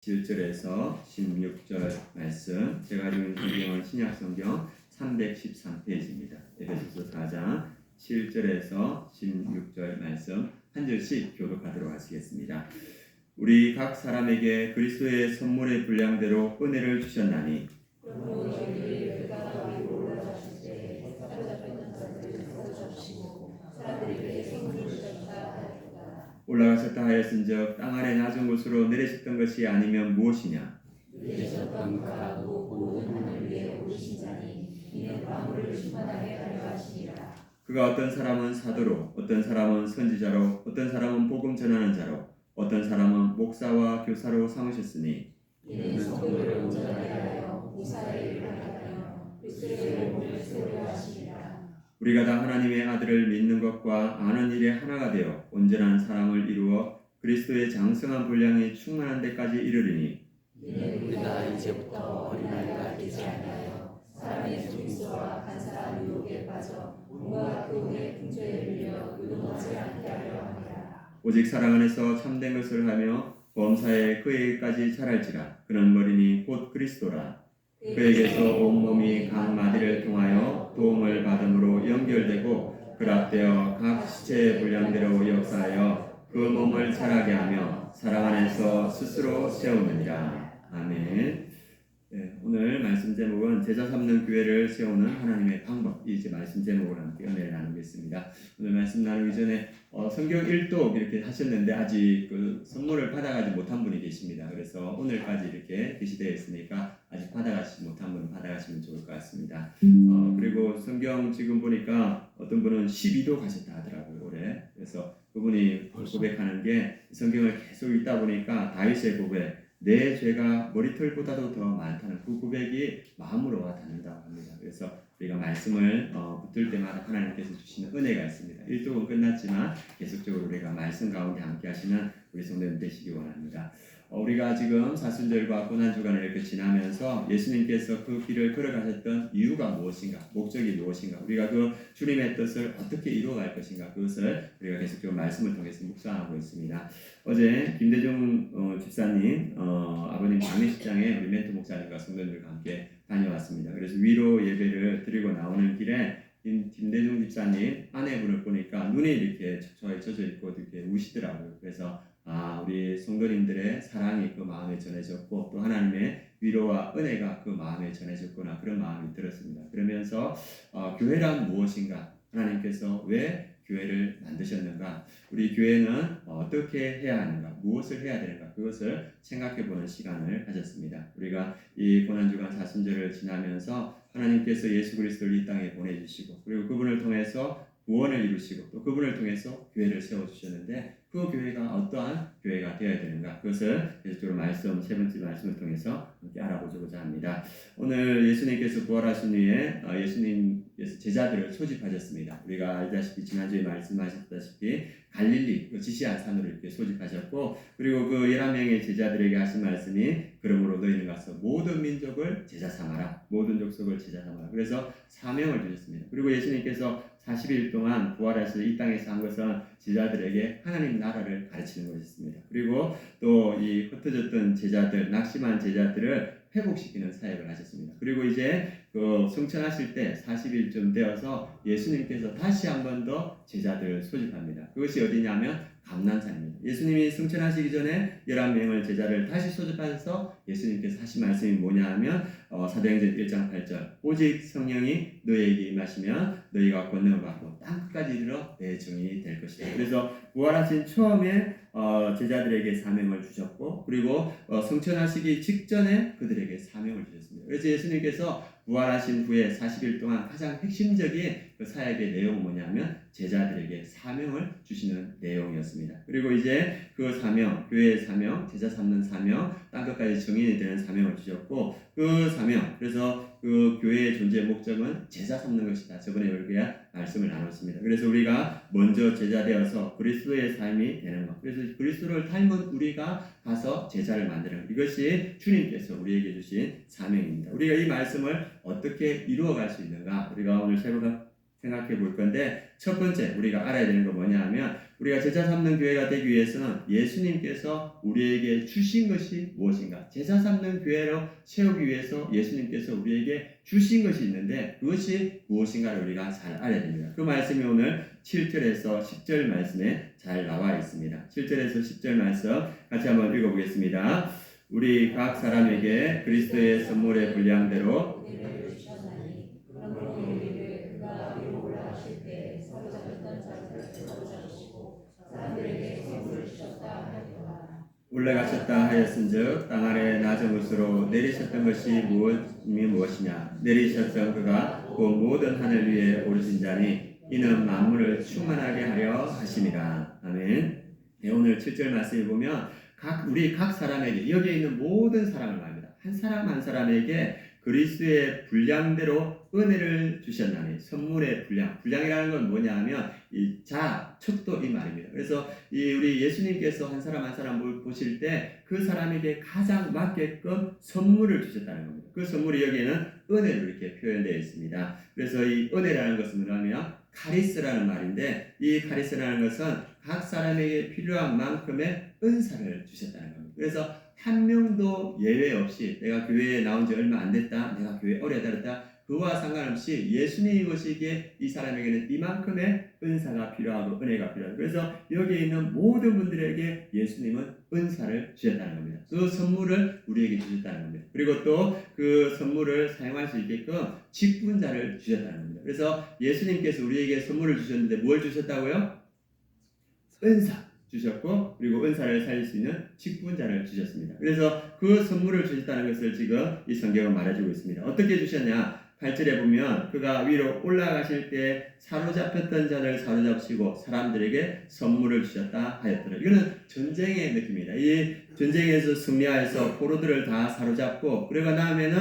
7절에서 16절 말씀, 제가 가지고 있는 성경은 신약성경 313페이지입니다. 에베소서 4장 7절에서 16절 말씀 한 절씩 교독하도록 하시겠습니다. 우리 각 사람에게 그리스도의 선물의 분량대로 은혜를 주셨나니 올라가셨다 하였은즉 땅 아래 낮은 곳으로 내리셨던 것이 아니면 무엇이냐? 내리셨던 가라도 곧 하늘 위에 오르신 자니 이는 만물을 충만하게 하려 하시니라. 그가 어떤 사람은 사도로, 어떤 사람은 선지자로, 어떤 사람은 복음 전하는 자로, 어떤 사람은 목사와 교사로 삼으셨으니 이는 성도를 온전하게 하여 봉사의 일을 하여 그리스도의 몸을 세우려 하시니라. 우리가 다 하나님의 아들을 믿는 것과 아는 일에 하나가 되어 온전한 사람을 이루어 그리스도의 장성한 분량이 충만한 데까지 이르리니 이는 우리가 이제부터 어린아이가 되지 아니하여 사람의 속임수와 간사한 유혹에 빠져 온갖 교훈의 풍조에 밀려 의논하지 않게 하려 함이라. 오직 사랑 안에서 참된 것을 하며 범사에 그에게까지 자랄지라. 그는 머리니 곧 그리스도라. 그에게서 온몸이 각 마디를 통하여 도움을 받음으로 연결되고 결합되어 각 시체의 분량대로 역사하여 그 몸을 자라게 하며 사랑 안에서 스스로 세우느니라. 아멘. 네, 오늘 말씀 제목은 제자 삼는 교회를 세우는 하나님의 방법, 이 말씀 제목을 함께 은혜를 나누겠습니다. 오늘 말씀 나누기 전에 성경 1독 이렇게 하셨는데 아직 그 선물을 받아가지 못한 분이 계십니다. 그래서 오늘까지 이렇게 게시되어 있으니까 아직 받아가지 못한 분은 받아가시면 좋을 것 같습니다. 그리고 성경 지금 보니까 어떤 분은 12도 가셨다 하더라고요, 올해. 그래서 그분이 고백하는 게 성경을 계속 읽다 보니까 다윗의 고백, 내 죄가 머리털보다도 더 많다는 그 고백이 마음으로 와 닿는다고 합니다. 그래서 우리가 말씀을 붙들 때마다 하나님께서 주시는 은혜가 있습니다. 1독은 끝났지만 계속적으로 우리가 말씀 가운데 함께 하시는 우리 성도님 되시기 원합니다. 우리가 지금 사순절과 고난주간을 이렇게 지나면서 예수님께서 그 길을 걸어가셨던 이유가 무엇인가, 목적이 무엇인가, 우리가 그 주님의 뜻을 어떻게 이루어갈 것인가, 그것을 우리가 계속적으로 말씀을 통해서 묵상하고 있습니다. 어제 김대중 집사님 아버님 장례식장에 우리 멘토 목사님과 성도님들과 함께 다녀왔습니다. 그래서 위로 예배를 드리고 나오는 길에 김대중 집사님 아내분을 보니까 눈이 이렇게 척척하게 젖어 있고 이렇게 우시더라고요. 그래서 우리 성도님들의 사랑이 그 마음에 전해졌고 또 하나님의 위로와 은혜가 그 마음에 전해졌구나, 그런 마음이 들었습니다. 그러면서 교회란 무엇인가, 하나님께서 왜 교회를 만드셨는가, 우리 교회는 어떻게 해야 하는가, 무엇을 해야 되는가, 그것을 생각해보는 시간을 가졌습니다. 우리가 이 고난주간 사순절을 지나면서 하나님께서 예수 그리스도를 이 땅에 보내주시고 그리고 그분을 통해서 구원을 이루시고 또 그분을 통해서 교회를 세워주셨는데 그 교회가 어떠한 교회가 되어야 되는가, 그것을 계속적으로 세 번째 말씀을 통해서 함께 알아보고자 합니다. 오늘 예수님께서 부활하신 후에 예수님께서 제자들을 소집하셨습니다. 우리가 알다시피 지난주에 말씀하셨다시피 갈릴리 지시한 산으로 이렇게 소집하셨고, 그리고 그 11명의 제자들에게 하신 말씀이 그러므로 너희는 가서 모든 민족을 제자 삼아라, 모든 족속을 제자 삼아라. 그래서 사명을 주셨습니다. 그리고 예수님께서 40일 동안 부활하셔서 이 땅에서 한 것은 제자들에게 하나님 나라를 가르치는 것이었습니다. 그리고 또 이 흩어졌던 제자들, 낙심한 제자들을 회복시키는 사역을 하셨습니다. 그리고 이제 그 성천하실 때 40일쯤 되어서 예수님께서 다시 한 번 더 제자들을 소집합니다. 그것이 어디냐면 감난산입니다. 예수님이 승천하시기 전에 11명을 제자를 다시 소집하셔서 예수님께서 하신 말씀이 뭐냐 하면 사도행전 1장 8절 오직 성령이 너희에게 임하시면 너희가 권능을 받고 땅 끝까지 이르러 내 증인이 될 것이다. 그래서 부활하신 처음에 제자들에게 사명을 주셨고 그리고 승천하시기 직전에 그들에게 사명을 주셨습니다. 그래서 예수님께서 부활하신 후에 40일 동안 가장 핵심적인 그 사역의 내용은 뭐냐면 제자들에게 사명을 주시는 내용이었습니다. 그리고 이제 그 사명, 교회의 사명, 제자 삼는 사명, 땅끝까지 증인이 되는 사명을 주셨고 그 사명, 그래서 그 교회의 존재의 목적은 제자 삼는 것이다. 저번에 우리가 말씀을 나눴습니다. 그래서 우리가 먼저 제자 되어서 그리스도의 삶이 되는 것, 그래서 그리스도를 닮은 우리가 가서 제자를 만드는 것, 이것이 주님께서 우리에게 주신 사명입니다. 우리가 이 말씀을 어떻게 이루어갈 수 있는가, 우리가 오늘 생각해 볼 건데, 첫 번째 우리가 알아야 되는 건 뭐냐 하면, 우리가 제자 삼는 교회가 되기 위해서는 예수님께서 우리에게 주신 것이 무엇인가, 제자 삼는 교회로 세우기 위해서 예수님께서 우리에게 주신 것이 있는데 그것이 무엇인가를 우리가 잘 알아야 됩니다. 그 말씀이 오늘 7절에서 10절 말씀에 잘 나와 있습니다. 7절에서 10절 말씀 같이 한번 읽어보겠습니다. 우리 각 사람에게 그리스도의 선물의 분량대로 은혜를 주셨나니 그러므로 우리를 그가 위로 올라가실 때 사로잡혔던 자들을 사로잡으시고 사람들에게 선물을 주셨다 하였더라. 올라가셨다 하였은즉 땅 아래 낮은 곳으로 내리셨던 것이 무엇이냐, 내리셨던 그가 그 모든 하늘 위에 오르신 자니 이는 만물을 충만하게 하려 하심이라. 아멘. 네, 오늘 7절 말씀을 보면 우리 각 사람에게, 여기에 있는 모든 사람을 말합니다. 한 사람 한 사람에게 그리스도의 분량대로 은혜를 주셨나니, 선물의 분량이라는 건 뭐냐 하면 이 척도 이 말입니다. 그래서 우리 예수님께서 한 사람 한 사람 보실 때 그 사람에게 가장 맞게끔 선물을 주셨다는 겁니다. 그 선물이 여기에는 은혜로 이렇게 표현되어 있습니다. 그래서 이 은혜라는 것은 뭐냐면 카리스라는 말인데, 이 카리스라는 것은 각 사람에게 필요한 만큼의 은사를 주셨다는 겁니다. 그래서 한 명도 예외 없이, 내가 교회에 나온 지 얼마 안 됐다, 내가 교회에 오래 다녔다, 그와 상관없이 예수님이 보시기에 이 사람에게는 이만큼의 은사가 필요하고 은혜가 필요하고, 그래서 여기에 있는 모든 분들에게 예수님은 은사를 주셨다는 겁니다. 그 선물을 우리에게 주셨다는 겁니다. 그리고 또 그 선물을 사용할 수 있게끔 직분자를 주셨다는 겁니다. 그래서 예수님께서 우리에게 선물을 주셨는데 뭘 주셨다고요? 은사 주셨고, 그리고 은사를 살릴 수 있는 직분자를 주셨습니다. 그래서 그 선물을 주셨다는 것을 지금 이 성경은 말해주고 있습니다. 어떻게 주셨냐? 8절에 보면 그가 위로 올라가실 때 사로잡혔던 자를 사로잡으시고 사람들에게 선물을 주셨다 하였더라. 이거는 전쟁의 느낌입니다. 이 전쟁에서 승리하여서 포로들을 다 사로잡고, 그러고 나면은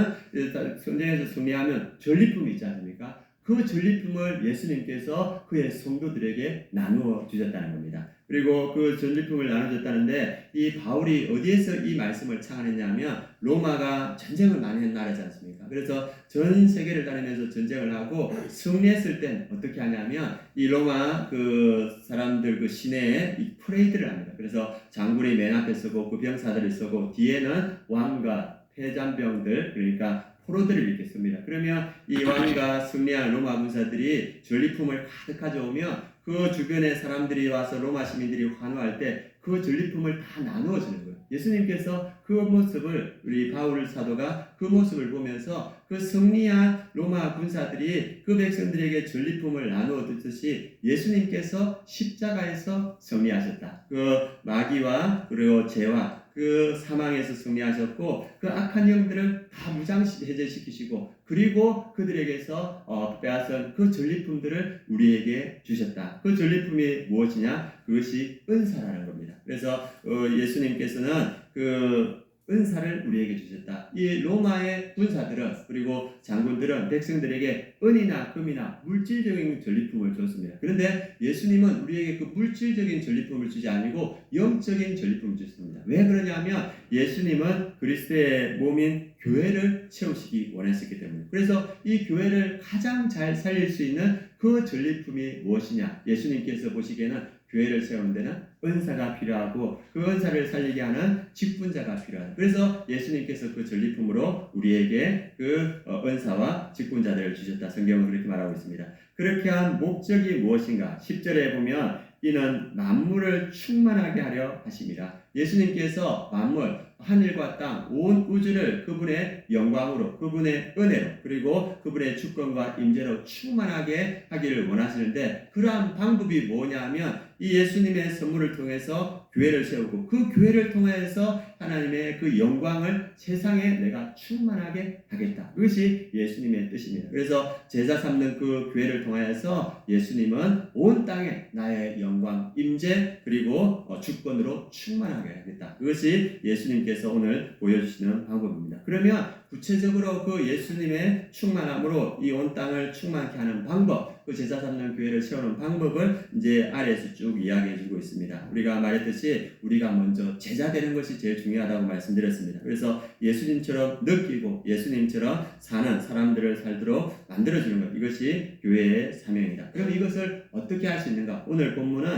전쟁에서 승리하면 전리품이 있지 않습니까? 그 전리품을 예수님께서 그의 성도들에게 나누어 주셨다는 겁니다. 그리고 그 전리품을 나눠줬다는데, 이 바울이 어디에서 이 말씀을 창안했냐면 로마가 전쟁을 많이 한 나라지 않습니까? 그래서 전 세계를 다니면서 전쟁을 하고 승리했을 땐 어떻게 하냐면 이 로마 그 사람들 그 시내에 이 프레이드를 합니다. 그래서 장군이 맨 앞에 서고 그 병사들이 서고 뒤에는 왕과 패잔병들, 그러니까 포로들을 이렇게 씁니다. 그러면 이 왕과 승리한 로마 군사들이 전리품을 가득 가져오면 그 주변의 사람들이 와서 로마 시민들이 환호할 때 그 전리품을 다 나누어 주는 거예요. 예수님께서 그 모습을, 우리 바울 사도가 그 모습을 보면서 그 승리한 로마 군사들이 그 백성들에게 전리품을 나누어 줬듯이 예수님께서 십자가에서 승리하셨다. 그 마귀와 그리고 죄와 그 사망에서 승리하셨고, 그 악한 영들을 다 무장해제시키시고, 그리고 그들에게서 빼앗은 그 전리품들을 우리에게 주셨다. 그 전리품이 무엇이냐? 그것이 은사라는 겁니다. 그래서 예수님께서는 그 은사를 우리에게 주셨다. 이 로마의 군사들은, 그리고 장군들은 백성들에게 은이나 금이나 물질적인 전리품을 줬습니다. 그런데 예수님은 우리에게 그 물질적인 전리품을 주지 아니고 영적인 전리품을 주셨습니다. 왜 그러냐면 예수님은 그리스도의 몸인 교회를 채우시기 원하셨기 때문에. 그래서 이 교회를 가장 잘 살릴 수 있는 그 전리품이 무엇이냐? 예수님께서 보시기에는 교회를 세우는 데는 은사가 필요하고 그 은사를 살리게 하는 직분자가 필요하다. 그래서 예수님께서 그 전리품으로 우리에게 그 은사와 직분자들을 주셨다. 성경은 그렇게 말하고 있습니다. 그렇게 한 목적이 무엇인가? 10절에 보면 이는 만물을 충만하게 하려 하심이라. 예수님께서 만물, 하늘과 땅, 온 우주를 그분의 영광으로, 그분의 은혜로, 그리고 그분의 주권과 임재로 충만하게 하기를 원하시는데, 그러한 방법이 뭐냐면 이 예수님의 선물을 통해서 교회를 세우고 그 교회를 통해서 하나님의 그 영광을 세상에 내가 충만하게 하겠다. 그것이 예수님의 뜻입니다. 그래서 제자 삼는 그 교회를 통해서 예수님은 온 땅에 나의 영광, 임재, 그리고 주권으로 충만하게 하겠다. 그것이 예수님께서 오늘 보여주시는 방법입니다. 그러면 구체적으로 그 예수님의 충만함으로 이 온 땅을 충만케 하는 방법, 그 제자 삼는 교회를 세우는 방법을 이제 아래에서 쭉 이야기해 주고 있습니다. 우리가 말했듯이 우리가 먼저 제자 되는 것이 제일 중요하다고 말씀드렸습니다. 그래서 예수님처럼 느끼고 예수님처럼 사는 사람들을 살도록 만들어주는 것, 이것이 교회의 사명이다. 그럼 이것을 어떻게 할 수 있는가? 오늘 본문은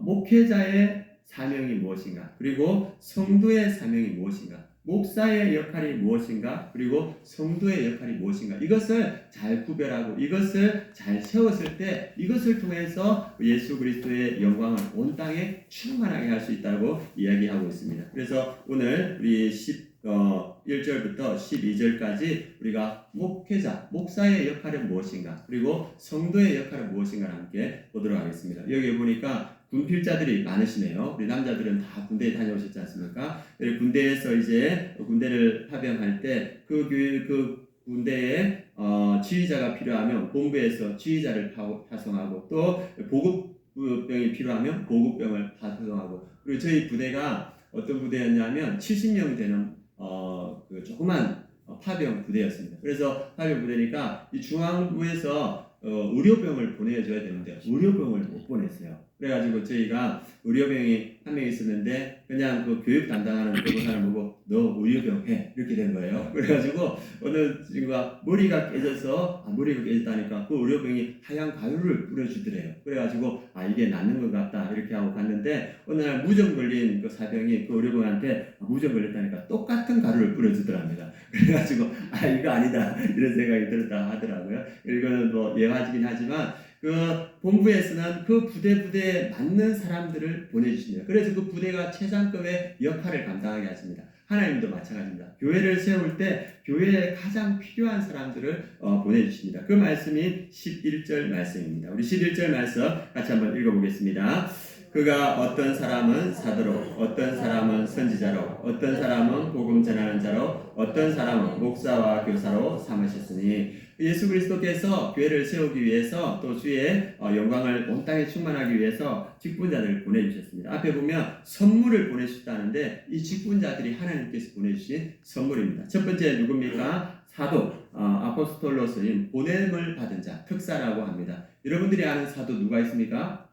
목회자의 사명이 무엇인가? 그리고 성도의 사명이 무엇인가? 목사의 역할이 무엇인가? 그리고 성도의 역할이 무엇인가? 이것을 잘 구별하고 이것을 잘 세웠을 때 이것을 통해서 예수 그리스도의 영광을 온 땅에 충만하게 할 수 있다고 이야기하고 있습니다. 그래서 오늘 우리 1절부터 12절까지 우리가 목회자, 목사의 역할은 무엇인가? 그리고 성도의 역할은 무엇인가를 함께 보도록 하겠습니다. 여기 보니까 군필자들이 많으시네요. 우리 남자들은 다 군대에 다녀오셨지 않습니까? 군대에서 이제 군대를 파병할 때 그 군대에 지휘자가 필요하면 본부에서 지휘자를 파송하고 또 보급병이 필요하면 보급병을 파송하고, 그리고 저희 부대가 어떤 부대였냐면 70명 되는 그 조그만 파병 부대였습니다. 그래서 파병 부대니까 이 중앙부에서 의료병을 보내줘야 되는데 의료병을 못 보냈어요. 그래가지고 저희가 의료병이 한 명 있었는데 그냥 그 교육 담당하는 교사를 보고 너 의료병 해 이렇게 된 거예요. 그래가지고 어느 친구가 머리가 깨졌다니까 그 의료병이 하얀 가루를 뿌려주더래요. 그래가지고 이게 낫는 것 같다 이렇게 하고 갔는데 어느 날 무좀 걸린 그 사병이 그 의료병한테 무좀 걸렸다니까 똑같은 가루를 뿌려주더랍니다. 그래가지고 이거 아니다 이런 생각이 들었다 하더라고요. 이거는 뭐 예화지긴 하지만 그 본부에서는 그 부대에 맞는 사람들을 보내주십니다. 그래서 그 부대가 최상급의 역할을 감당하게 하십니다. 하나님도 마찬가지입니다. 교회를 세울 때 교회에 가장 필요한 사람들을 보내주십니다. 그 말씀이 11절 말씀입니다. 우리 11절 말씀 같이 한번 읽어보겠습니다. 그가 어떤 사람은 사도로, 어떤 사람은 선지자로, 어떤 사람은 복음 전하는 자로, 어떤 사람은 목사와 교사로 삼으셨으니, 예수 그리스도께서 교회를 세우기 위해서 또 주의 영광을 온 땅에 충만하기 위해서 직분자들을 보내주셨습니다. 앞에 보면 선물을 보내주셨다는데 이 직분자들이 하나님께서 보내주신 선물입니다. 첫 번째 누굽니까? 사도, 아포스톨로스인 보냄을 받은 자, 특사라고 합니다. 여러분들이 아는 사도 누가 있습니까?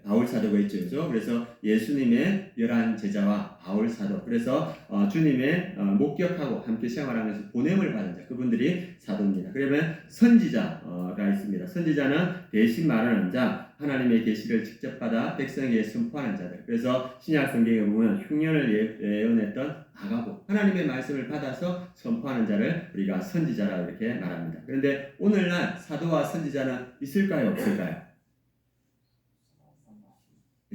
바울 사도가 있죠. 그렇죠? 그래서 예수님의 11 제자와 바울 사도, 그래서 주님의 목격하고 함께 생활하면서 보냄을 받은 자, 그분들이 사도입니다. 그러면 선지자가 있습니다. 선지자는 대신 말하는 자, 하나님의 계시를 직접 받아 백성에게 선포하는 자들. 그래서 신약 성경에 보면 흉년을 예언했던 아가보, 하나님의 말씀을 받아서 선포하는 자를 우리가 선지자라고 이렇게 말합니다. 그런데 오늘날 사도와 선지자는 있을까요? 없을까요?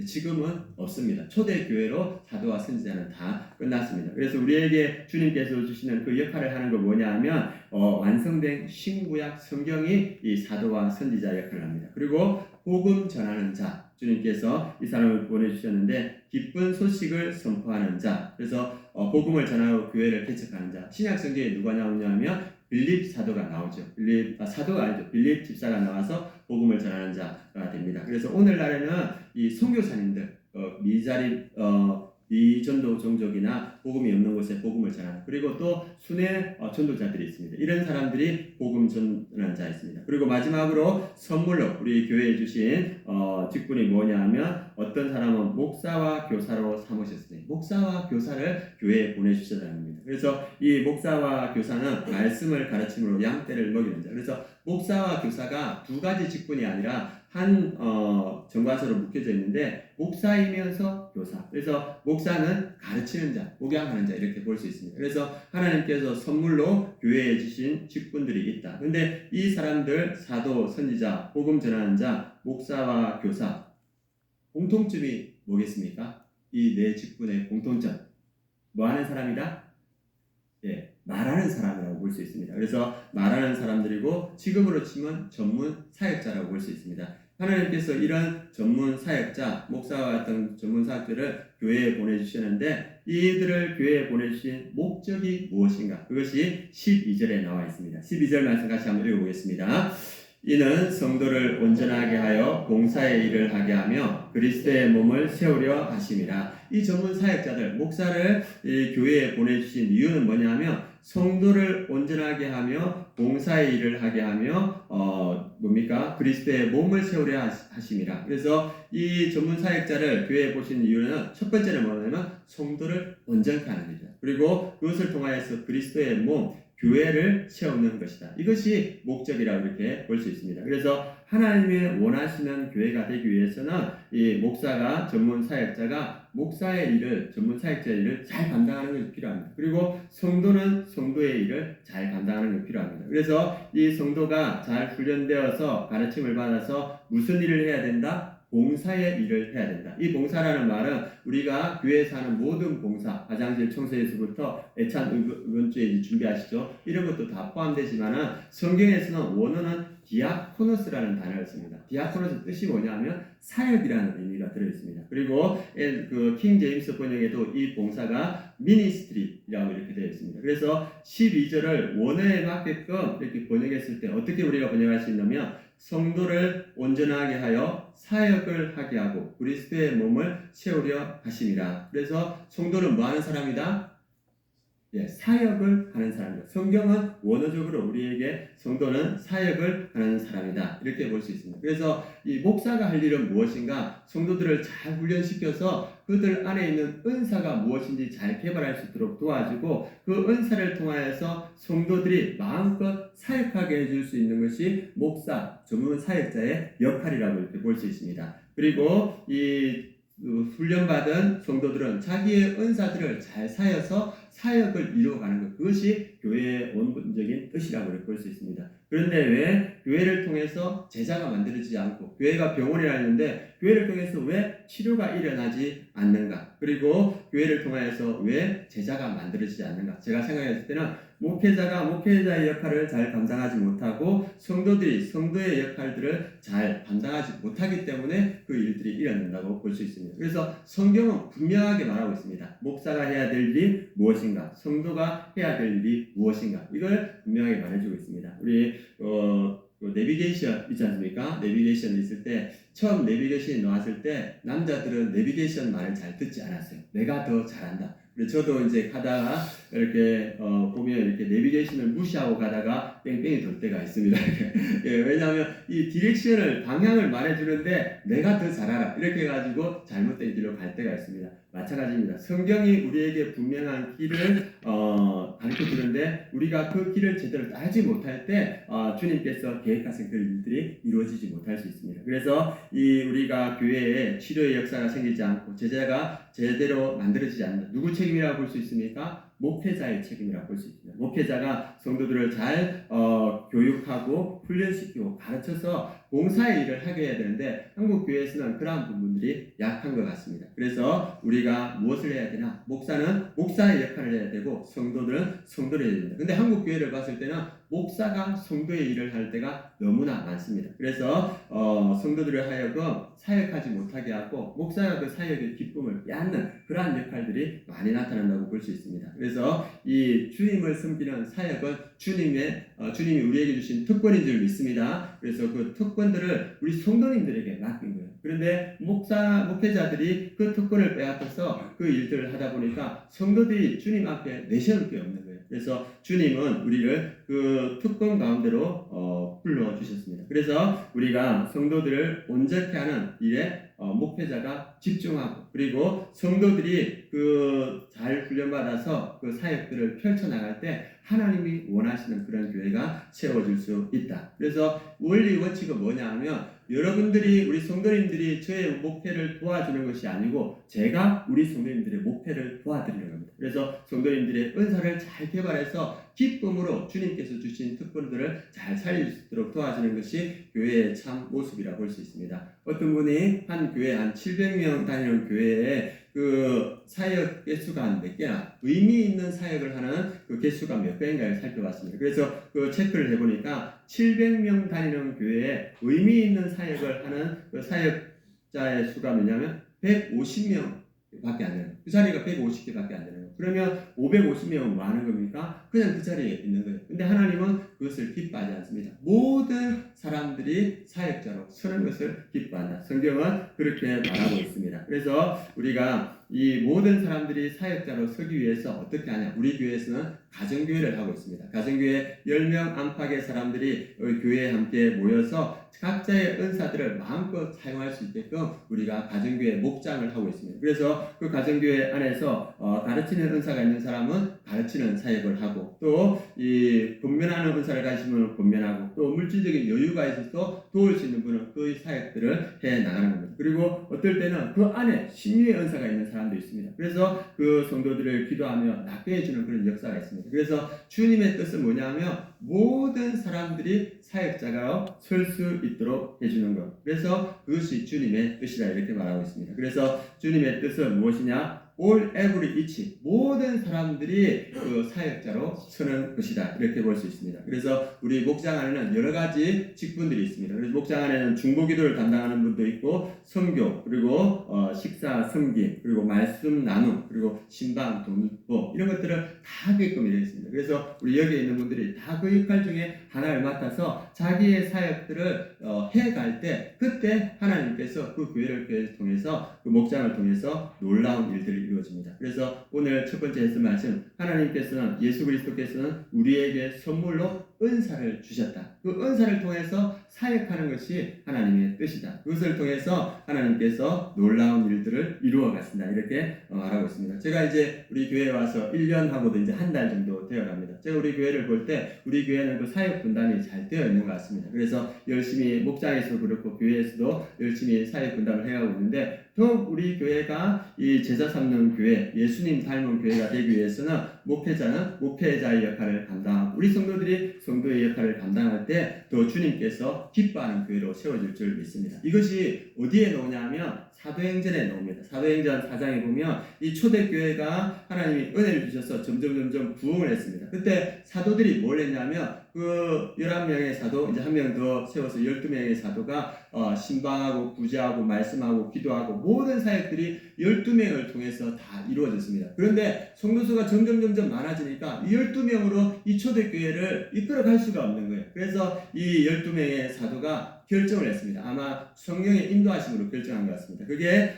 지금은 없습니다. 초대교회로 사도와 선지자는 다 끝났습니다. 그래서 우리에게 주님께서 주시는 그 역할을 하는 건 뭐냐 하면 완성된 신구약 성경이 이 사도와 선지자 역할을 합니다. 그리고 복음 전하는 자, 주님께서 이 사람을 보내주셨는데 기쁜 소식을 선포하는 자, 그래서 복음을 전하고 교회를 개척하는 자. 신약 성경에 누가 나오냐 하면 빌립 사도가 나오죠. 사도가 아니죠. 빌립 집사가 나와서 복음을 전하는 자가 됩니다. 그래서 오늘날에는 이 선교사님들, 미전도 종족이나 복음이 없는 곳에 복음을 전하는, 그리고 또 순회 전도자들이 있습니다. 이런 사람들이 복음 전하는 자 있습니다. 그리고 마지막으로 선물로 우리 교회에 주신 직분이 뭐냐 하면 어떤 사람은 목사와 교사로 삼으셨으니, 목사와 교사를 교회에 보내주셨다는 겁니다. 그래서 이 목사와 교사는 말씀을 가르침으로 양떼를 먹이는 자. 그래서 목사와 교사가 두 가지 직분이 아니라 한 정관서로 묶여져 있는데 목사이면서 교사. 그래서 목사는 가르치는 자, 목양하는 자 이렇게 볼 수 있습니다. 그래서 하나님께서 선물로 교회에 주신 직분들이 있다. 그런데 이 사람들 사도, 선지자, 복음 전하는 자, 목사와 교사 공통점이 뭐겠습니까? 이 네 직분의 공통점. 뭐 하는 사람이다? 말하는 사람이라고 볼 수 있습니다. 그래서 말하는 사람들이고 지금으로 치면 전문 사역자라고 볼 수 있습니다. 하나님께서 이런 전문 사역자, 목사와 같은 전문 사역들을 교회에 보내주시는데 이들을 교회에 보내주신 목적이 무엇인가? 그것이 12절에 나와 있습니다. 12절 말씀 같이 한번 읽어보겠습니다. 이는 성도를 온전하게 하여 봉사의 일을 하게 하며 그리스도의 몸을 세우려 하심이라. 이 전문 사역자들, 목사를 이 교회에 보내주신 이유는 뭐냐면 성도를 온전하게 하며 봉사의 일을 하게 하며 그리스도의 몸을 세우려 하심이라. 그래서 이 전문 사역자를 교회에 보신 이유는 첫 번째는 뭐냐면 성도를 온전케 하는 일이다. 그리고 그것을 통하여서 그리스도의 몸, 교회를 세우는 것이다. 이것이 목적이라고 이렇게 볼 수 있습니다. 그래서 하나님의 원하시는 교회가 되기 위해서는 이 목사가, 전문 사역자가 목사의 일을, 전문 사역자의 일을 잘 감당하는 것이 필요합니다. 그리고 성도는 성도의 일을 잘 감당하는 것이 필요합니다. 그래서 이 성도가 잘 훈련되어서 가르침을 받아서 무슨 일을 해야 된다? 봉사의 일을 해야 된다. 이 봉사라는 말은 우리가 교회에서 하는 모든 봉사, 화장실 청소에서부터 애찬 의원주의 준비하시죠. 이런 것도 다 포함되지만은 성경에서는 원어는 디아코노스라는 단어를 씁니다. 디아코노스 뜻이 뭐냐면 사역이라는 의미가 들어있습니다. 그리고 그 킹 제임스 번역에도 이 봉사가 미니스트리라고 이렇게 되어 있습니다. 그래서 12절을 원어에 맞게끔 이렇게 번역했을 때 어떻게 우리가 번역할 수 있냐면 성도를 온전하게 하여 사역을 하게 하고 그리스도의 몸을 세우려 하심이라. 그래서 성도는 뭐 하는 사람이다? 사역을 하는 사람이다. 성경은 원어적으로 우리에게 성도는 사역을 하는 사람이다. 이렇게 볼 수 있습니다. 그래서 이 목사가 할 일은 무엇인가? 성도들을 잘 훈련시켜서 그들 안에 있는 은사가 무엇인지 잘 개발할 수 있도록 도와주고 그 은사를 통하여서 성도들이 마음껏 사역하게 해줄 수 있는 것이 목사, 전문 사역자의 역할이라고 이렇게 볼 수 있습니다. 그리고 이 훈련받은 성도들은 자기의 은사들을 잘 사여서 사역을 이루어가는 것, 그것이 교회의 원본적인 뜻이라고 볼 수 있습니다. 그런데 왜 교회를 통해서 제자가 만들어지지 않고 교회가 병원이라 했는데 교회를 통해서 왜 치료가 일어나지 않는가? 그리고 교회를 통해서 왜 제자가 만들어지지 않는가? 제가 생각했을 때는 목회자가 목회자의 역할을 잘 감당하지 못하고 성도들이 성도의 역할들을 잘 감당하지 못하기 때문에 그 일들이 일어난다고 볼 수 있습니다. 그래서 성경은 분명하게 말하고 있습니다. 목사가 해야 될 일이 무엇인가? 성도가 해야 될 일이 무엇인가? 이걸 분명하게 말해주고 있습니다. 우리 내비게이션 있지 않습니까? 내비게이션 있을 때 처음 내비게이션이 나왔을 때 남자들은 내비게이션 말을 잘 듣지 않았어요. 내가 더 잘한다. 그래서 저도 이제 가다가 이렇게 보면 이렇게 내비게이션을 무시하고 가다가 뺑뺑이 돌 때가 있습니다. 왜냐하면 이 디렉션을 방향을 말해주는데 내가 더 잘 알아 이렇게 해가지고 잘못된 길로 갈 때가 있습니다. 마찬가지입니다. 성경이 우리에게 분명한 길을 가르쳐 주는데 우리가 그 길을 제대로 따르지 못할 때 주님께서 계획하신 그 일들이 이루어지지 못할 수 있습니다. 그래서 우리가 교회에 치료의 역사가 생기지 않고 제자가 제대로 만들어지지 않는다. 누구 책임이라고 볼 수 있습니까? 목회자의 책임이라고 볼 수 있습니다. 목회자가 성도들을 잘 교육하고 훈련시키고 가르쳐서 봉사의 일을 하게 해야 되는데 한국 교회에서는 그러한 부분들이 약한 것 같습니다. 그래서 우리가 무엇을 해야 되나? 목사는 목사의 역할을 해야 되고 성도들은 성도를 해야 됩니다. 근데 한국 교회를 봤을 때는 목사가 성도의 일을 할 때가 너무나 많습니다. 그래서 성도들을 하여금 사역하지 못하게 하고 목사가 그 사역의 기쁨을 빼앗는 그러한 역할들이 많이 나타난다고 볼 수 있습니다. 그래서 이 주님을 섬기는 사역은 주님이 우리에게 주신 특권인 줄 믿습니다. 그래서 그 특권들을 우리 성도님들에게 맡긴 거예요. 그런데 목회자들이 그 특권을 빼앗아서 그 일들을 하다 보니까 성도들이 주님 앞에 내세울 게 없는 거예요. 그래서 주님은 우리를 그 특권 가운데로 불러주셨습니다. 그래서 우리가 성도들을 온전케 하는 일에 목회자가 집중하고 그리고 성도들이 잘 훈련받아서 그 사역들을 펼쳐나갈 때 하나님이 원하시는 그런 교회가 세워질 수 있다. 그래서 원리 원칙은 뭐냐 하면 여러분들이 우리 성도님들이 저의 목회를 도와주는 것이 아니고 제가 우리 성도님들의 목회를 도와드리는 겁니다. 그래서 성도님들의 은사를 잘 개발해서 기쁨으로 주님께서 주신 특권들을 잘 살릴 수 있도록 도와주는 것이 교회의 참 모습이라고 볼 수 있습니다. 어떤 분이 한 교회 한 700명 다니는 교회에 그 사역 개수가 한 몇 개나 의미 있는 사역을 하는 그 개수가 몇 개인가를 살펴봤습니다. 그래서 그 체크를 해보니까 700명 다니는 교회에 의미 있는 사역을 하는 그 사역자의 수가 뭐냐면 150명 밖에 안 되는 그 자리가 150개 밖에 안 되는 거예요. 그러면 550명은 뭐 하는 겁니까? 그냥 그 자리에 있는 거예요. 근데 하나님은 그것을 기뻐하지 않습니다. 모든 사람들이 사역자로 서는 것을 기뻐한다. 성경은 그렇게 말하고 있습니다. 그래서 우리가 이 모든 사람들이 사역자로 서기 위해서 어떻게 하냐? 우리 교회에서는 가정교회를 하고 있습니다. 가정교회 10명 안팎의 사람들이 교회에 함께 모여서 각자의 은사들을 마음껏 사용할 수 있게끔 우리가 가정교회 목장을 하고 있습니다. 그래서 그 가정교회 안에서 가르치는 은사가 있는 사람은 가르치는 사역을 하고, 또 이 권면하는 은사를 가지시면 권면하고, 또 물질적인 여유가 있어서 도울 수 있는 분은 그 사역들을 해 나가는 겁니다. 그리고 어떨 때는 그 안에 신유의 은사가 있는 사람도 있습니다. 그래서 그 성도들을 기도하며 낫게 해주는 그런 역사가 있습니다. 그래서 주님의 뜻은 뭐냐면 모든 사람들이 사역자가 설 수 있도록 해주는 것. 그래서 그것이 주님의 뜻이라 이렇게 말하고 있습니다. 그래서 주님의 뜻은 무엇이냐? All every each, 모든 사람들이 그 사역자로 서는 것이다, 이렇게 볼 수 있습니다. 그래서 우리 목장 안에는 여러 가지 직분들이 있습니다. 그래서 목장 안에는 중보기도를 담당하는 분도 있고, 선교, 그리고 식사 섬김, 그리고 말씀 나눔, 그리고 신방, 돈보, 이런 것들을 다 하게끔 되어 있습니다. 그래서 우리 여기에 있는 분들이 다 그 역할 중에 하나를 맡아서 자기의 사역들을 해갈 때, 그때 하나님께서 그 교회를 통해서, 그 목장을 통해서 놀라운 일들이 이루어집니다. 그래서 오늘 첫 번째 했을 말씀, 하나님께서는, 예수 그리스도께서는 우리에게 선물로 은사를 주셨다. 그 은사를 통해서 사역하는 것이 하나님의 뜻이다. 그것을 통해서 하나님께서 놀라운 일들을 이루어 가신다, 이렇게 말하고 있습니다. 제가 이제 우리 교회에 와서 1년하고도 이제 한 달 정도 되어 갑니다. 제가 우리 교회를 볼 때 우리 교회는 그 사역 분담이 잘 되어 있는 것 같습니다. 그래서 열심히 목장에서도 그렇고 교회에서도 열심히 사역 분담을 해가고 있는데, 더욱 우리 교회가 이 제자 삼는 교회, 예수님 닮은 교회가 되기 위해서는 목회자는 목회자의 역할을 감당하고, 우리 성도들이 성도의 역할을 감당할 때 더 주님께서 기뻐하는 교회로 세워질 줄 믿습니다. 이것이 어디에 나오냐면 사도행전에 나옵니다. 사도행전 4장에 보면 이 초대교회가 하나님이 은혜를 주셔서 점점 부흥을 했습니다. 그때 사도들이 뭘 했냐면 그 11명의 사도, 이제 한 명 더 세워서 12명의 사도가 신방하고 구제하고 말씀하고 기도하고 모든 사역들이 12명을 통해서 다 이루어졌습니다. 그런데 성도수가 점점 많아지니까 이 12명으로 이 초대교회를 이끌어갈 수가 없는 거예요. 그래서 이 12명의 사도가 결정을 했습니다. 아마 성령의 인도하심으로 결정한 것 같습니다. 그게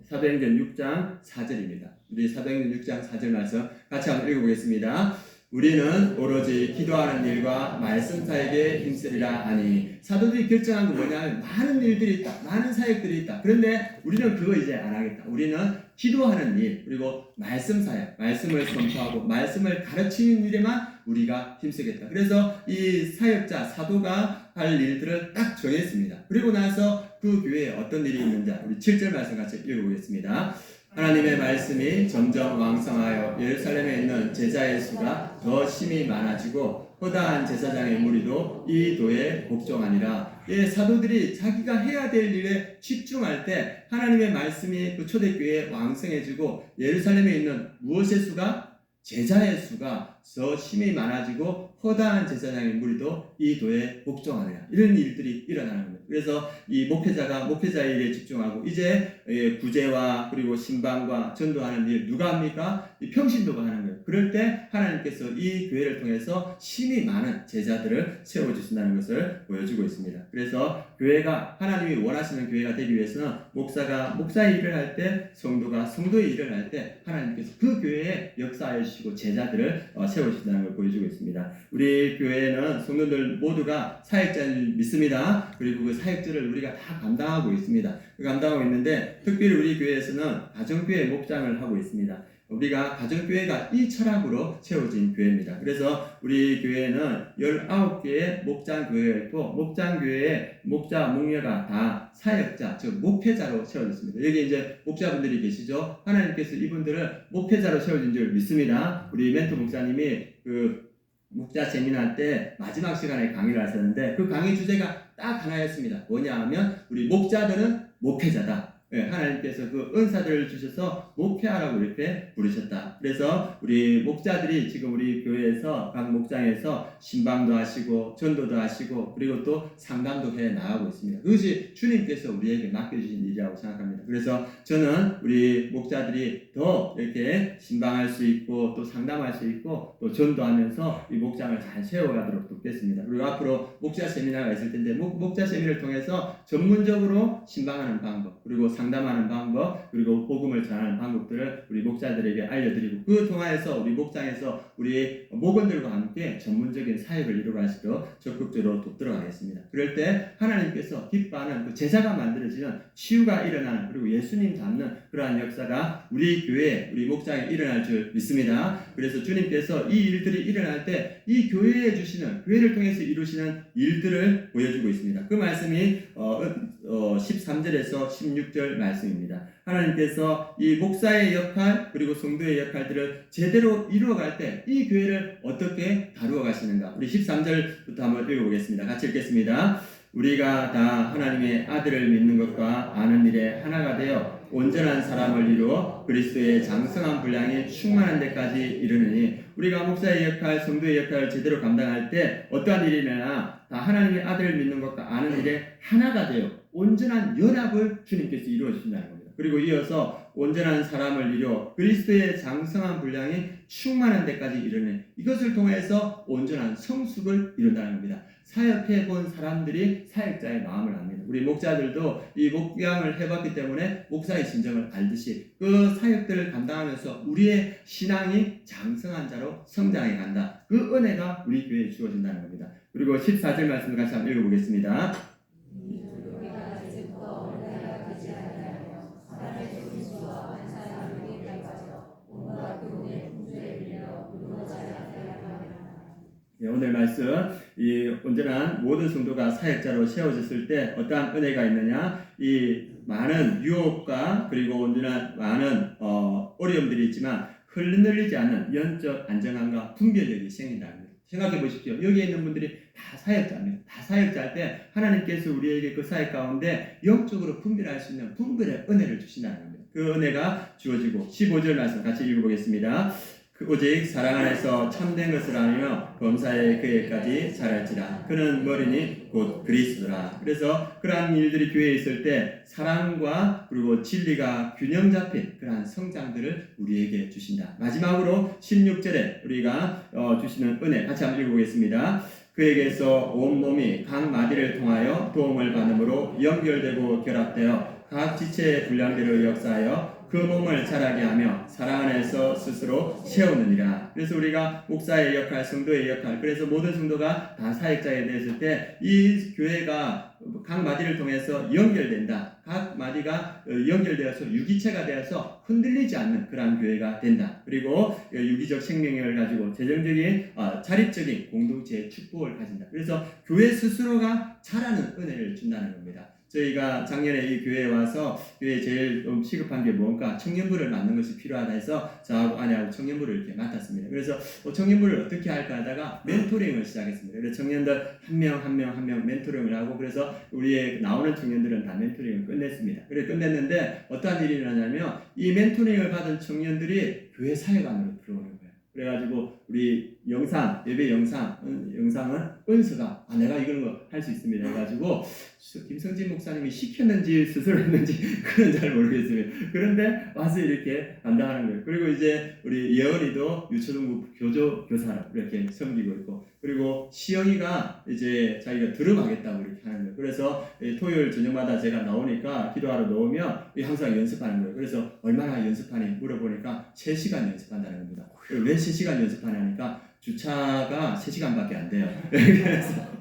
사도행전 6장 4절입니다. 우리 사도행전 6장 4절 말씀 같이 한번 읽어보겠습니다. 우리는 오로지 기도하는 일과 말씀 사역에 힘쓰리라 하니. 사도들이 결정한 건 뭐냐면 많은 일들이 있다, 많은 사역들이 있다. 그런데 우리는 그거 이제 안 하겠다. 우리는 기도하는 일, 그리고 말씀 사역, 말씀을 선포하고 말씀을 가르치는 일에만 우리가 힘쓰겠다. 그래서 이 사역자, 사도가 할 일들을 딱 정했습니다. 그리고 나서 그 교회에 어떤 일이 있는지 우리 7절 말씀 같이 읽어보겠습니다. 하나님의 말씀이 점점 왕성하여 예루살렘에 있는 제자의 수가 더 심히 많아지고 허다한 제사장의 무리도 이 도에 복종하니라. 사도들이 자기가 해야 될 일에 집중할 때 하나님의 말씀이 그 초대교회에 왕성해지고 예루살렘에 있는 무엇의 수가? 제자의 수가 더 심히 많아지고 허다한 제사장의 무리도 이 도에 복종하느냐, 이런 일들이 일어나는 겁니다. 그래서 이 목회자가 목회자의 일에 집중하고 이제 구제와 그리고 신방과 전도하는 일 누가 합니까? 이 평신도가 하는 거예요. 그럴 때 하나님께서 이 교회를 통해서 심히 많은 제자들을 세워주신다는 것을 보여주고 있습니다. 그래서 교회가 하나님이 원하시는 교회가 되기 위해서는 목사가 목사의 일을 할 때, 성도가 성도의 일을 할 때 하나님께서 그 교회에 역사해 주시고 제자들을 세워주신다는 걸 보여주고 있습니다. 우리 교회는 성도들 모두가 사역자를 믿습니다. 그리고 그 사역들을 우리가 다 감당하고 있습니다. 감당하고 있는데 특별히 우리 교회에서는 가정교회 목장을 하고 있습니다. 우리가 가정교회가 이 철학으로 세워진 교회입니다. 그래서 우리 교회는 19개의 목장교회가 있고, 목장교회의 목자, 목녀가 다 사역자, 즉 목회자로 세워졌습니다. 여기 이제 목자분들이 계시죠. 하나님께서 이분들을 목회자로 세워진 줄 믿습니다. 우리 멘토 목사님이 그 목자 세미나 때 마지막 시간에 강의를 하셨는데 그 강의 주제가 딱 하나였습니다. 뭐냐 하면 우리 목자들은 목회자다. 하나님께서 그 은사들을 주셔서 목회하라고 이렇게 부르셨다. 그래서 우리 목자들이 지금 우리 교회에서 각 목장에서 신방도 하시고 전도도 하시고 그리고 또 상담도 해 나가고 있습니다. 그것이 주님께서 우리에게 맡겨주신 일이라고 생각합니다. 그래서 저는 우리 목자들이 더 이렇게 신방할 수 있고 또 상담할 수 있고 또 전도하면서 이 목장을 잘 세워가도록 돕겠습니다. 그리고 앞으로 목자 세미나가 있을 텐데 목자 세미나를 통해서 전문적으로 신방하는 방법 그리고 상담하는 방법 그리고 복음을 전하는 방법들을 우리 목자들에게 알려드리고 그 통하여서 우리 목장에서 우리 목원들과 함께 전문적인 사역을 이루어갈 수 있도록 적극적으로 돕도록 하겠습니다. 그럴 때 하나님께서 기뻐하는 그 제자가 만들어지는 치유가 일어나는 그리고 예수님 닮는 그러한 역사가 우리 교회 우리 목장에 일어날 줄 믿습니다. 그래서 주님께서 이 일들이 일어날 때 이 교회에 주시는 교회를 통해서 이루시는 일들을 보여주고 있습니다. 그 말씀이 13절에서 16절 말씀입니다. 하나님께서 이 목사의 역할 그리고 성도의 역할들을 제대로 이루어갈 때 이 교회를 어떻게 다루어 가시는가 우리 13절부터 한번 읽어보겠습니다. 같이 읽겠습니다. 우리가 다 하나님의 아들을 믿는 것과 아는 일에 하나가 되어 온전한 사람을 이루어 그리스도의 장성한 분량이 충만한 데까지 이르느니 우리가 목사의 역할, 성도의 역할을 제대로 감당할 때 어떠한 일이 일어나 다 하나님의 아들을 믿는 것과 아는 일에 하나가 되어 온전한 연합을 주님께서 이루어 주신다는 겁니다. 그리고 이어서 온전한 사람을 이루어 그리스도의 장성한 분량이 충만한 데까지 이르는 이것을 통해서 온전한 성숙을 이룬다는 겁니다. 사역해 본 사람들이 사역자의 마음을 압니다. 우리 목자들도 이 목양을 해봤기 때문에 목사의 심정을 알듯이 그 사역들을 감당하면서 우리의 신앙이 장성한 자로 성장해 간다. 그 은혜가 우리 교회에 주어진다는 겁니다. 그리고 14절 말씀을 같이 한번 읽어보겠습니다. 오늘 말씀 이 온전한 모든 성도가 사역자로 세워졌을 때 어떠한 은혜가 있느냐 이 많은 유혹과 그리고 온전한 많은 어려움들이 있지만 흘러내리지 않는 영적 안정함과 분별력이 생긴다는 거예요. 생각해 보십시오. 여기에 있는 분들이 다 사역자입니다. 다 사역자일 때 하나님께서 우리에게 그 사역 가운데 영적으로 분별할 수 있는 분별의 은혜를 주신다는 겁니다. 그 은혜가 주어지고 15절 말씀 같이 읽어보겠습니다. 오직 사랑 안에서 참된 것을 아니며 범사의 그에까지 자랄지라. 그는 머리니 곧 그리스도라. 그래서 그러한 일들이 교회에 있을 때 사랑과 그리고 진리가 균형 잡힌 그러한 성장들을 우리에게 주신다. 마지막으로 16절에 우리가 주시는 은혜 같이 한번 읽어보겠습니다. 그에게서 온 몸이 각 마디를 통하여 도움을 받음으로 연결되고 결합되어 각 지체의 분량대로 역사하여 그 몸을 자라게 하며 사랑 안에서 스스로 세우느니라. 그래서 우리가 목사의 역할, 성도의 역할, 그래서 모든 성도가 다 사역자에 됐을 때 이 교회가 각 마디를 통해서 연결된다. 각 마디가 연결되어서 유기체가 되어서 흔들리지 않는 그러한 교회가 된다. 그리고 유기적 생명력을 가지고 재정적인 자립적인 공동체의 축복을 가진다. 그래서 교회 스스로가 자라는 은혜를 준다는 겁니다. 저희가 작년에 이 교회에 와서 교회에 제일 좀 시급한 게 뭔가 청년부를 맡는 것이 필요하다 해서 저하고 아내하고 청년부를 이렇게 맡았습니다. 그래서 청년부를 어떻게 할까 하다가 멘토링을 시작했습니다. 그래서 청년들 한 명 멘토링을 하고 그래서 우리의 나오는 청년들은 다 멘토링을 끝냈습니다. 그래 끝냈는데 어떠한 일이 일어나냐면 이 멘토링을 받은 청년들이 교회 사역 안으로 들어오는 거예요. 그래가지고 우리 영상 예배 영상은 은서가 내가 이걸 할 수 있습니다 해가지고 김성진 목사님이 시켰는지 스스로 했는지 그건 잘 모르겠습니다. 그런데 와서 이렇게 감당하는 거예요. 그리고 이제 우리 예언이도 유초등부 교사로 이렇게 섬기고 있고 그리고 시영이가 이제 자기가 드럼하겠다고 이렇게 하는 거예요. 그래서 토요일 저녁마다 제가 나오니까 기도하러 나오면 항상 연습하는 거예요. 그래서 얼마나 연습하니 물어보니까 3시간 연습한다는 겁니다. 왜 3시간 연습하냐니까 주차가 3시간밖에 안 돼요. 그래서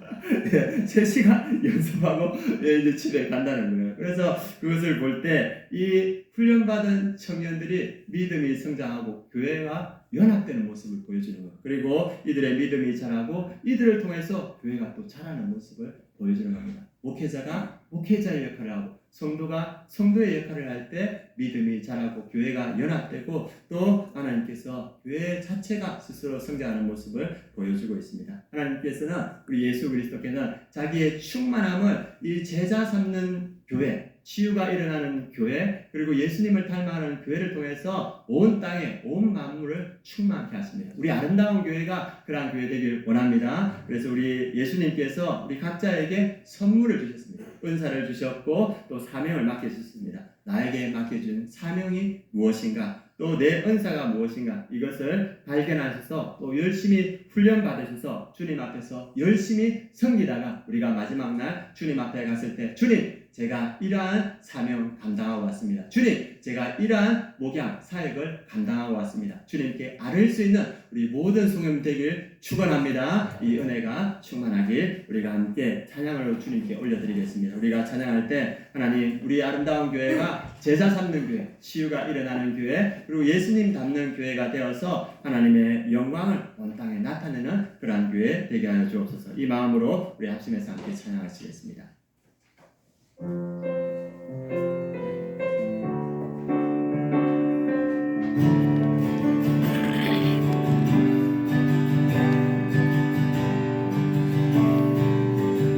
3시간 연습하고 이제 집에 간다는 거예요. 그래서 그것을 볼 때 이 훈련받은 청년들이 믿음이 성장하고 교회와 연합되는 모습을 보여주는 거예요. 그리고 이들의 믿음이 자라고 이들을 통해서 교회가 또 자라는 모습을 보여주는 겁니다. 목회자가 목회자의 역할을 하고 성도가 성도의 역할을 할 때 믿음이 자라고 교회가 연합되고 또 하나님께서 교회 자체가 스스로 성장하는 모습을 보여주고 있습니다. 하나님께서는 우리 예수 그리스도께서는 자기의 충만함을 이 제자 삼는 교회 치유가 일어나는 교회, 그리고 예수님을 닮아가는 교회를 통해서 온 땅에 온 만물을 충만케 하십니다. 우리 아름다운 교회가 그러한 교회 되길 원합니다. 그래서 우리 예수님께서 우리 각자에게 선물을 주셨습니다. 은사를 주셨고 또 사명을 맡겨주셨습니다. 나에게 맡겨준 사명이 무엇인가, 또 내 은사가 무엇인가, 이것을 발견하셔서 또 열심히 훈련 받으셔서 주님 앞에서 열심히 섬기다가 우리가 마지막 날 주님 앞에 갔을 때, 주님, 제가 이러한 사명 감당하고 왔습니다. 주님, 제가 이러한 목양 사역을 감당하고 왔습니다. 주님께 아뢰일 수 있는 우리 모든 성령 되길 축원합니다. 이 은혜가 충만하길 우리가 함께 찬양으로 주님께 올려드리겠습니다. 우리가 찬양할 때 하나님, 우리 아름다운 교회가 제자 삼는 교회, 치유가 일어나는 교회, 그리고 예수님 닮는 교회가 되어서 하나님의 영광을 온 땅에 나타내는 그러한 교회 되게 하여 주옵소서. 이 마음으로 우리 합심해서 함께 찬양하시겠습니다.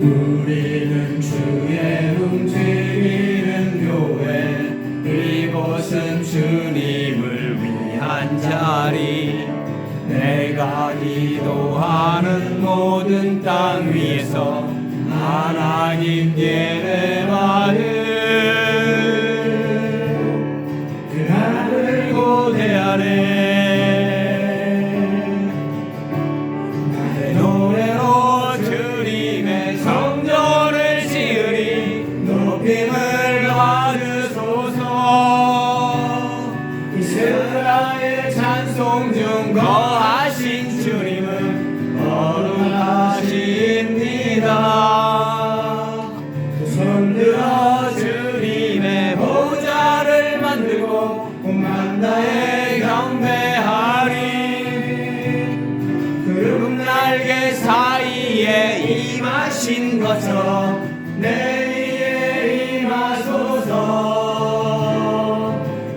우리는 주의 움직이는 교회, 이곳은 주님을 위한 자리. 내가 기도하는 모든 땅 위에서 하나님 예배받을 그날을 고대하네. 나의 노래로 주님의 성전을 지으리. 높임을 받으소서. 이스라엘 찬송 중 거하신 주님은 거룩하십니다. 손들어 주님의 보좌를 만들고 만다에 경배하리. 구름 날개 사이에 임하신 것처럼 내 위에 임하소서.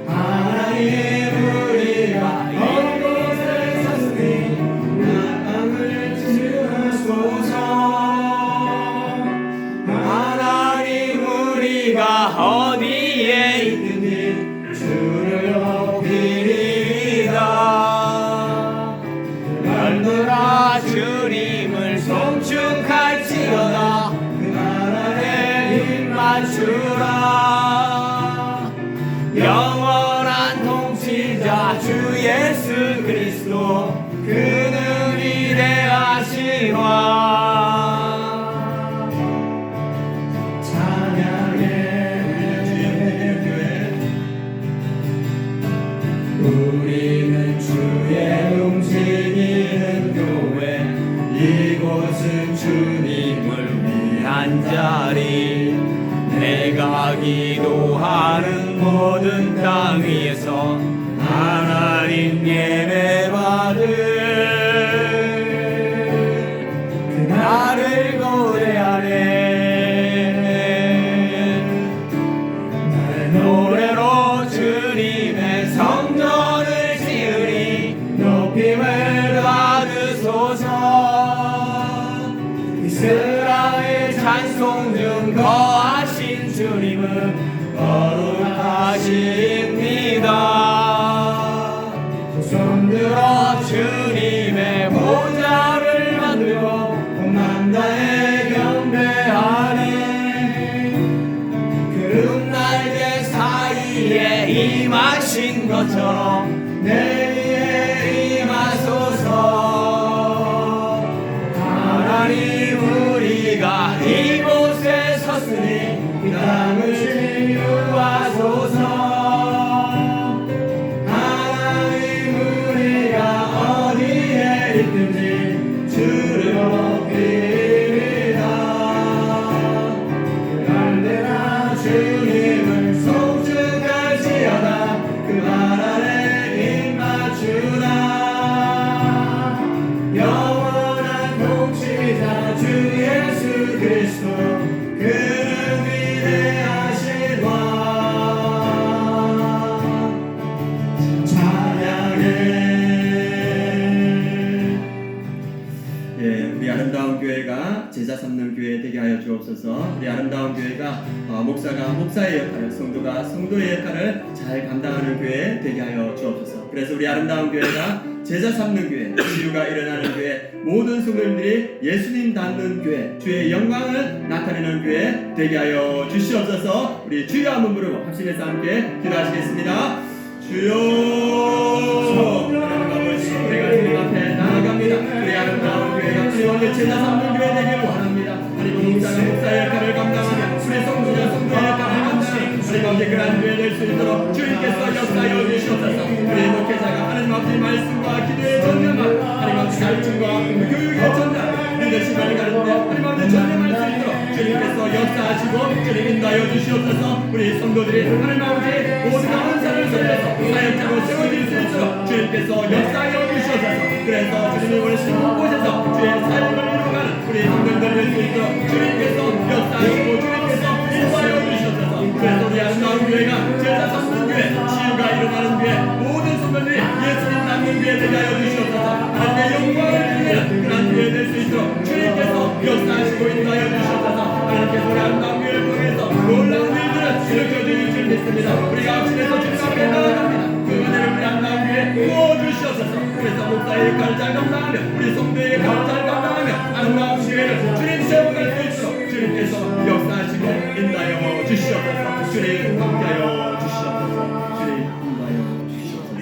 하나님, 우리가 이곳에 섰으니 땅을 치유하소서. 하나님, 우리가 어디에 있든지 주를 높이리이다. 날들아 주님을 송축할지어다. 그날 안에 힘 맞추라. 영원한 통치자 주 예수 그리스도, 그는 위대하시라. 우리는 주의 움직이는 교회, 이곳은 주님을 위한 자리. 내가 기도하는 모든 땅 위에서 하나님 예배받을 그날을 고대하네. 나의 노래로 주님의 성전을 지으리. 높임을 받으소서. 이스라엘 찬송 중 거하신 주님은 거룩하십니다. 손들어 주님의 보좌를 만들고 만다에 경배하리. 구름 날개 사이에 임하신 것처럼 내 위에 임하소서. 하나님, 우리가 이곳에 섰으니 이 땅을 치유하소서. 하나님, 우리가 어디에 있든지 주를 높이리이다. 그날내라 주님을 송축할지어다. 그날 안에 제자 삼는 교회 되게 하여 주옵소서. 우리 아름다운 교회가 목사가 목사의 역할을, 성도가 성도의 역할을 잘 감당하는 교회 되게 하여 주옵소서. 그래서 우리 아름다운 교회가 제자 삼는 교회, 치유가 일어나는 교회, 모든 성도님들이 예수님 닮는 교회, 주의 영광을 나타내는 교회 되게 하여 주시옵소서. 우리 주여 한번 부르고 합심해서 함께 기도하시겠습니다. 주여, 하나님 아버지, 우리가 주님 앞에 나아갑니다. 우리 아름다운 교회가 주님의 제자 삼는 교회 되기를 원합니다. 하나님 목사가 목사의 역할을 감당하며 우리 성도가 성도의 역할을 감당하며 하나님 아버지 그러한 교회 될 수 있도록 주님께서 역사하여 주시옵소서. 우리 목회자가 하나님 아버지 말씀과 기도의 전념한 하나님 아버지 가르침과 교육의 전념 리더십을 가르치는데 하나님 아버지 전념할 수 있도록 주님께서 역사하시고 주님 인도하여 주시옵소서. 우리 성도들이 하나님 아버지 모든 은사를 살려서 사역자로 세워질 수 있도록 주님께서 역사하여 주시옵소서. 그래서 주님이 원하시는 곳곳에서 주의 사역을 이루어가는 우리 성도들 될 수 있도록 주님께서 역사하시고 주님께서 인도하여 주시옵소서. 그래서 우리 아름다운 교회가 제자 삼는 교회, 치유가 일어나는 교회, 모든 성도들이 예수님 닮는 교회 되게 하여 주시옵소서. 하나님의 영광을 드리는 그런 교회 될 수 있도록 주님께서 역사하시고 인도하여 주시옵소서. 하나님께서 우리 아름다운 교회를 통해서 놀라운 일들을 일으켜주실 줄 믿습니다. 우리가 합심해서 주님 앞에 나아갑니다. 그 은혜를 우리 아름다운 교회에 부어주시옵소서. 그래서 목사의 역할을 잘 감당하며 우리 성도의 역할을 잘 감당하며 아름다운 교회를 주님 세워갈 수 있도록 주님께서 역사하시고 인도하여 주시옵소서. 주님 함께하여 주시옵소서. 주님 인도하여 주시옵소서.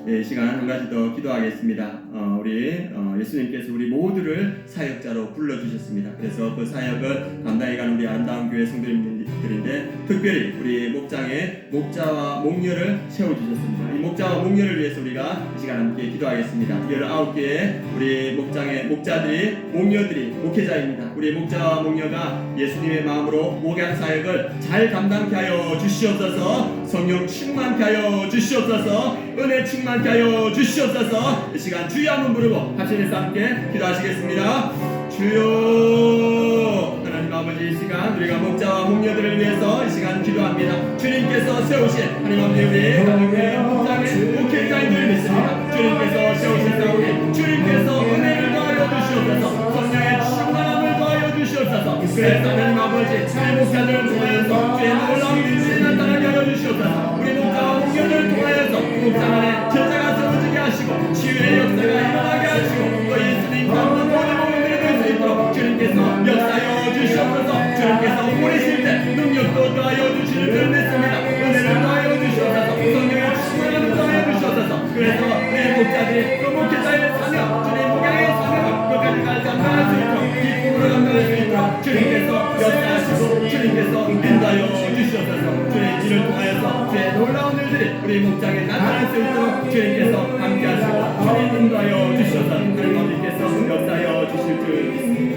이 시간 한 가지 더 기도하겠습니다. 우리 예수님께서 우리 모두를 사역자로 불러주셨습니다. 그래서 그 사역을 감당해가는 우리 아름다운 교회 성도님들인데 특별히 우리 목장에 목자와 목녀를 세워주셨습니다. 이 목자와 목녀를 위해서 우리가 이 시간 함께 기도하겠습니다. 19개의 우리 목장의 목자들이 목녀들이 목회자입니다. 우리 목자와 목녀가 예수님의 마음으로 목양 사역을 잘 감당케 하여 주시옵소서. 성령 충만케 하여 주시옵소서. 은혜 충만케 하여 주시옵소서. 이 시간 주여 한번 부르고 합심해서 함께 기도하시겠습니다. 주여, 하나님 아버지, 이 시간 우리가 목자와 목녀들을 위해서 이 시간 기도합니다. 주님께서 세우신 하나님 아버지 우리 가정의 목장의 목회자인들 믿습니다. 주님께서 세우신 가운데 주님께서 은혜를 더하여 주시옵소서. 성령의 충만함을 더하여 주시옵소서. 그래서 하나님 아버지 우리 목자들을 통하여서 주의 놀라운 일들이 나타나게 하여 주시옵소서. 우리 목자와 목녀들을 통하여서 목장 안에 제자가 세워지게 하시고 치유의 역사가 일어나게 하시고 또 예수님 닮는 모든 부분들이 될 수 있도록 주님께서 역사하여 주시옵소서. 주님께서 보내실 때 능력도 더하여 주시는 줄 믿습니다. 은혜를 더하여 주시옵소서. 성령의 충만함을 더하여 주시옵소서. 그래서 우리 목자들이 그 목회자의 사명, 주님 목양의 사명을 끝까지 잘 감당할 수 있도록 기쁨으로 감당할 수 있도록 주님께서 역사하시고 주님께서 인도하여 주시옵소서. 주의 일을 통하여서 주의 놀라운 일들이 우리 목장에 나타날 수 있도록 주님께서 함께하시고 주님 인도하여 주시옵소서. 하나님 아버지께서 역사하여 주실 줄 믿습니다.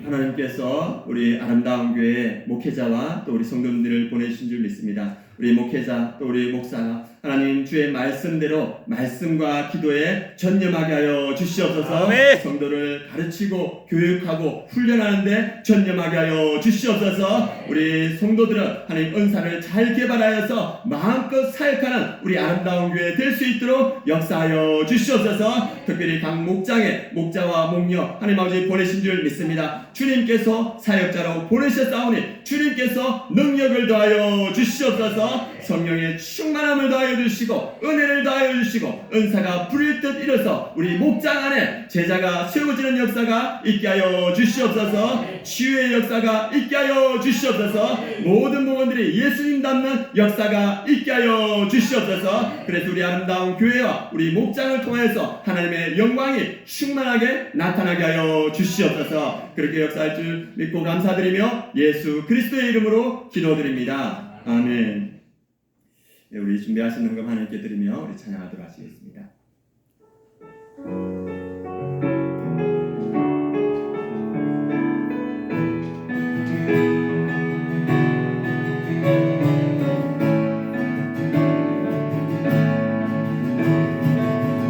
하나님께서 우리 아름다운 교회 목회자와 또 우리 성도님들을 보내신 줄 믿습니다. 우리 목회자 또 우리 목사가 하나님 주의 말씀대로 말씀과 기도에 전념하게 하여 주시옵소서. 아멘. 성도를 가르치고 교육하고 훈련하는데 전념하게 하여 주시옵소서. 우리 성도들은 하나님 은사를 잘 개발하여서 마음껏 사역하는 우리 아름다운 교회 될 수 있도록 역사하여 주시옵소서. 특별히 각 목장에 목자와 목녀 하나님 아버지 보내신 줄 믿습니다. 주님께서 사역자로 보내셨사오니 주님께서 능력을 더하여 주시옵소서. 성령의 충만함을 더하여 주시고 은혜를 더하여 주시고 은사가 부릴 듯 일어서 우리 목장 안에 제자가 세워지는 역사가 있게 하여 주시옵소서. 치유의 역사가 있게 하여 주시옵소서. 모든 부분들이 예수님 닮는 역사가 있게 하여 주시옵소서. 그래서 우리 아름다운 교회와 우리 목장을 통해서 하나님의 영광이 충만하게 나타나게 하여 주시옵소서. 그렇게 역사할 줄 믿고 감사드리며 예수 그리스도의 이름으로 기도드립니다. 아멘. 네, 우리 준비하시는 것 하나님께 드리며 우리 찬양하도록 하시겠습니다.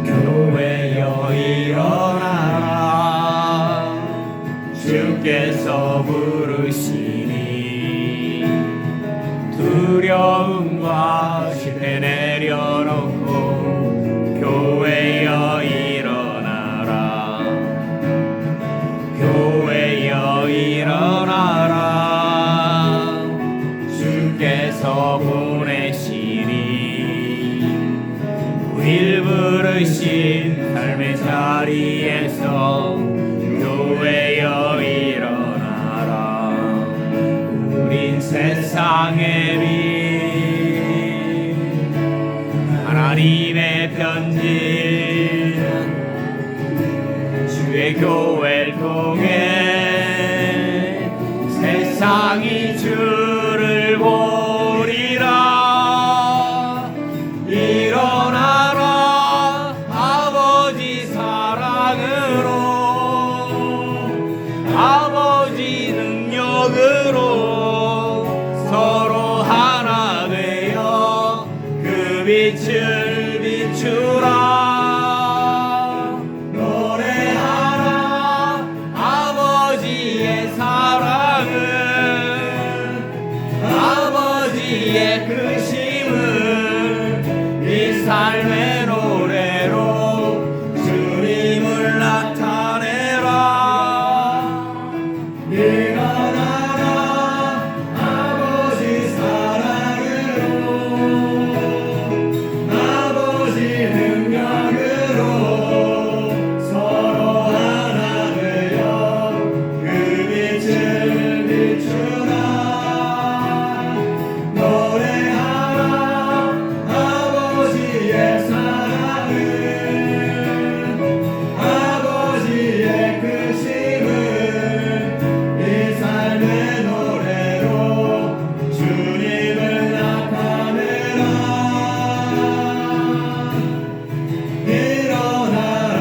교회여 일어나라 주께서 부르시니 두려움과 실패 내려놓고 교회여 이끄신 삶의 자리에서 교회여 일어나라. 우린 세상의 빛, 하나님의 편지, 주의 교회를 통해 세상이 주를 보리라. 일어나라 아버지 사랑으로, 아버지 능력으로 서로 하나 되어 그 빛을 비추라. 노래하라 아버지의 사랑을, 아버지의 크심을 이 삶의 노래로 주님을 나타내라. 일어나라 아버지 사랑으로, 아버지 능력으로 서로 하나 되어 그 빛을 비추라. 노래하라 아버지의 사랑을, 아버지의 크심을 이 삶의 노래로 주님을 나타내라. 일어나라.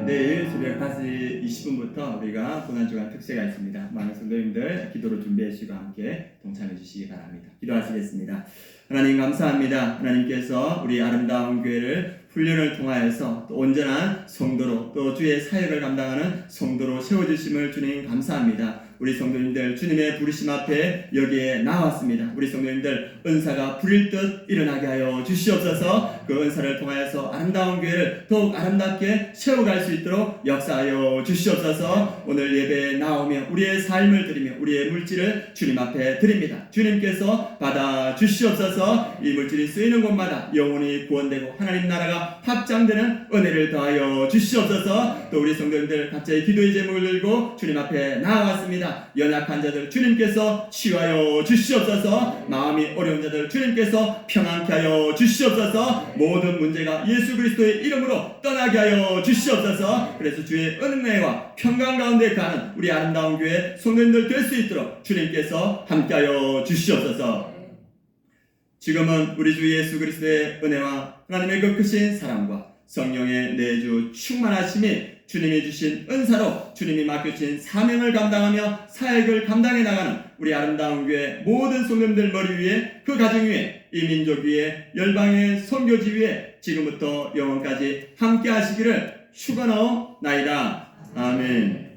내일 새벽 5시 20분부터 우리가 고난주간 특세가 있습니다. 많은 성도님들 기도로 준비하시고 함께 동참해 주시기 바랍니다. 기도하시겠습니다. 하나님 감사합니다. 하나님께서 우리 아름다운 교회를 훈련을 통하여서 또 온전한 성도로, 또 주의 사역을 감당하는 성도로 세워주심을 주님 감사합니다. 우리 성도님들 주님의 부르심 앞에 여기에 나왔습니다. 우리 성도님들 은사가 부릴 듯 일어나게 하여 주시옵소서. 그 은사를 통하여서 아름다운 교회를 더욱 아름답게 세워갈 수 있도록 역사하여 주시옵소서. 오늘 예배에 나오며 우리의 삶을 드리며 우리의 물질을 주님 앞에 드립니다. 주님께서 받아 주시옵소서. 이 물질이 쓰이는 곳마다 영혼이 구원되고 하나님 나라가 확장되는 은혜를 더하여 주시옵소서. 또 우리 성도님들 각자의 기도의 제목을 들고 주님 앞에 나아왔습니다. 연약한 자들 주님께서 치유하여 주시옵소서. 마음이 어려운 자들 주님께서 평안케 하여 주시옵소서. 모든 문제가 예수 그리스도의 이름으로 떠나게 하여 주시옵소서. 그래서 주의 은혜와 평강 가운데 가는 우리 아름다운 교회 성도님들 될 수 있도록 주님께서 함께하여 주시옵소서. 지금은 우리 주 예수 그리스도의 은혜와 하나님의 그 크신 사랑과 성령의 내주 충만하심이 주님이 주신 은사로 주님이 맡겨주신 사명을 감당하며 사역을 감당해 나가는 우리 아름다운 교회 모든 성도님들 머리 위에, 그 가정 위에, 이 민족 위에, 열방의 선교지 위에 지금부터 영원까지 함께 하시기를 축원하옵나이다. 아멘.